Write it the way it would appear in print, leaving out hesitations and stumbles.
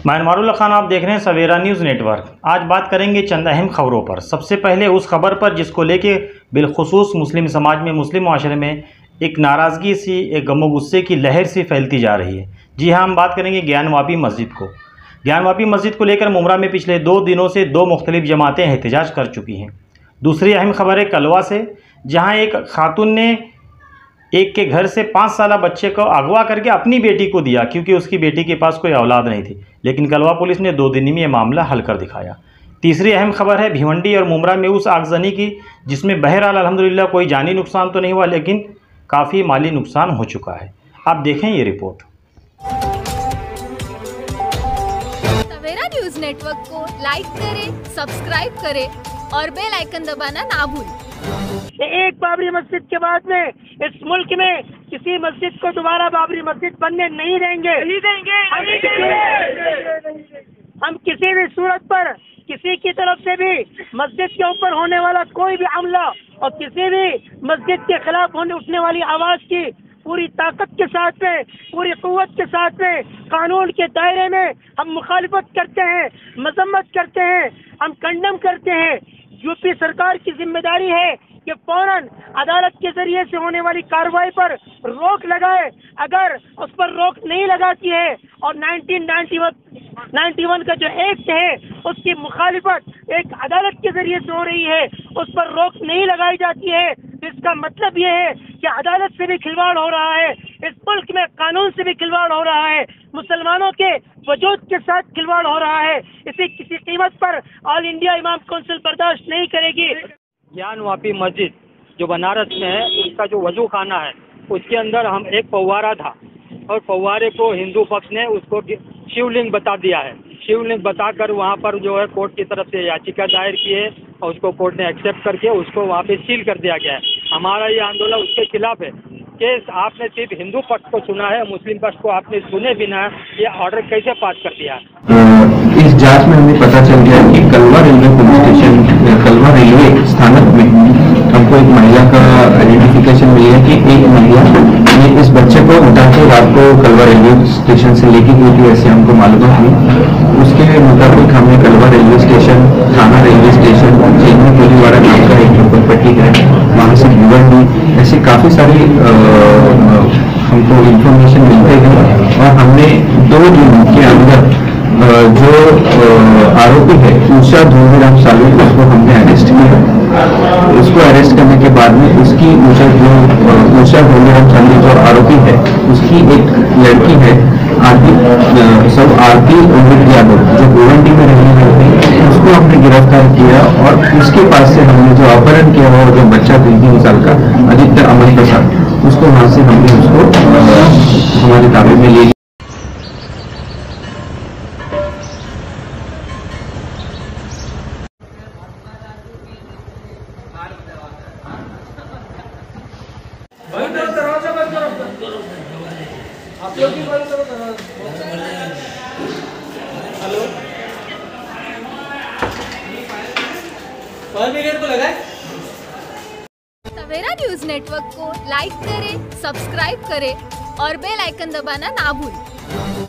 मैं मारुल्लाह खान, आप देख रहे हैं सवेरा न्यूज़ नेटवर्क। आज बात करेंगे चंद अहम खबरों पर। सबसे पहले उस खबर पर जिसको लेके बिलखुसूस मुस्लिम समाज में, मुस्लिम माशरे में एक नाराज़गी सी, एक गमो गुस्से की लहर सी फैलती जा रही है। जी हाँ, हम बात करेंगे ज्ञानवापी मस्जिद को। ज्ञानवापी मस्जिद को लेकर मुमरा में पिछले 2 दिनों से 2 मुख्तलिफ जमातें एहतजाज कर चुकी हैं। दूसरी अहम खबर है कलवा से, जहाँ एक खातून ने एक के घर से 5 साला बच्चे को अगवा करके अपनी बेटी को दिया, क्योंकि उसकी बेटी के पास कोई औलाद नहीं थी। लेकिन कलवा पुलिस ने 2 दिन में यह मामला हल कर दिखाया। तीसरी अहम खबर है भिवंडी और मुमरा में उस आगजनी की, जिसमें बहरहाल अल्हम्दुलिल्लाह कोई जानी नुकसान तो नहीं हुआ, लेकिन काफ़ी माली नुकसान हो चुका है। आप देखें ये रिपोर्ट। सवेरा न्यूज़ नेटवर्क को लाइक करें, सब्सक्राइब करें और बेल आइकन दबाना ना भूलें। एक बाबरी मस्जिद के बाद में इस मुल्क में किसी मस्जिद को दोबारा बाबरी मस्जिद बनने नहीं देंगे। हम किसी भी सूरत पर किसी की तरफ से भी मस्जिद के ऊपर होने वाला कोई भी हमला और किसी भी मस्जिद के खिलाफ उठने वाली आवाज़ की पूरी ताकत के साथ में, पूरी कुव्वत के साथ में, कानून के दायरे में हम मुखालिफत करते हैं, मजम्मत करते हैं, हम कंडम करते हैं। यूपी सरकार की जिम्मेदारी है कि फौरन अदालत के जरिए से होने वाली कार्रवाई पर रोक लगाए। अगर उस पर रोक नहीं लगाती है और 1991 का जो एक्ट है उसकी मुखालिफत एक अदालत के जरिए से हो रही है, उस पर रोक नहीं लगाई जाती है, तो इसका मतलब ये है कि अदालत से भी खिलवाड़ हो रहा है, इस मुल्क में कानून से भी खिलवाड़ हो रहा है, मुसलमानों के वजूद के साथ खिलवाड़ हो रहा है। इसे किसी कीमत पर ऑल इंडिया इमाम काउंसिल बर्दाश्त नहीं करेगी। ज्ञानवापी मस्जिद जो बनारस में है, उसका जो वजू खाना है, उसके अंदर हम एक फव्वारा था और फव्वारे को हिंदू पक्ष ने उसको शिवलिंग बता दिया है। शिवलिंग बताकर वहाँ पर जो है कोर्ट की तरफ से याचिका दायर की है और उसको कोर्ट ने एक्सेप्ट करके उसको वहाँ पे सील कर दिया गया है। हमारा ये आंदोलन उसके खिलाफ है कि आपने सिर्फ हिंदू पक्ष को सुना है, मुस्लिम पक्ष को आपने सुने बिना ये ऑर्डर कैसे पास कर दिया है। इस जांच में हमें पता चल गया कि कलवा रेलवे पुलिस स्टेशन, कलवा रेलवे स्थानक में हमको एक महिला का आइडेंटिफिकेशन मिल गया कि एक महिला ने इस बच्चे को उठा के रात को कलवा रेलवे स्टेशन से लेके गई थी, ऐसे हमको मालूम हुई। उसके मुताबिक हमने कलवा रेलवे स्टेशन, थाना रेलवे स्टेशन, चेन्नई कोलीवाड़ा नाम का एक झोपड़पट्टी है, वहाँ से भिवंडी, ऐसे काफ़ी सारी हमको इन्फॉर्मेशन मिलते गए और हमने 2 दिन के अंदर जो आरोपी है ऊषा धूमराम सालवी, उसको हमने अरेस्ट किया। उसको अरेस्ट करने के बाद में उसकी ऊषा धूमराम सालवी जो आरोपी है, उसकी एक लड़की है आरती अमृत यादव, जो भिवंडी में रहने वाली है, उसको हमने गिरफ्तार किया और उसके पास से हमने जो अपहरण किया हुआ जो बच्चा 3 साल का आदित्य अमन प्रसाद, उसको वहाँ से हमने उसको हमारे ताबे में ले लिया। दरवाजा बंद करो, आप लोग भी बंद करो। हेलो, फायर ब्रिगेड को लगाए। सवेरा न्यूज़ नेटवर्क को लाइक करें, सब्सक्राइब करें और बेल आइकन दबाना ना भूलें।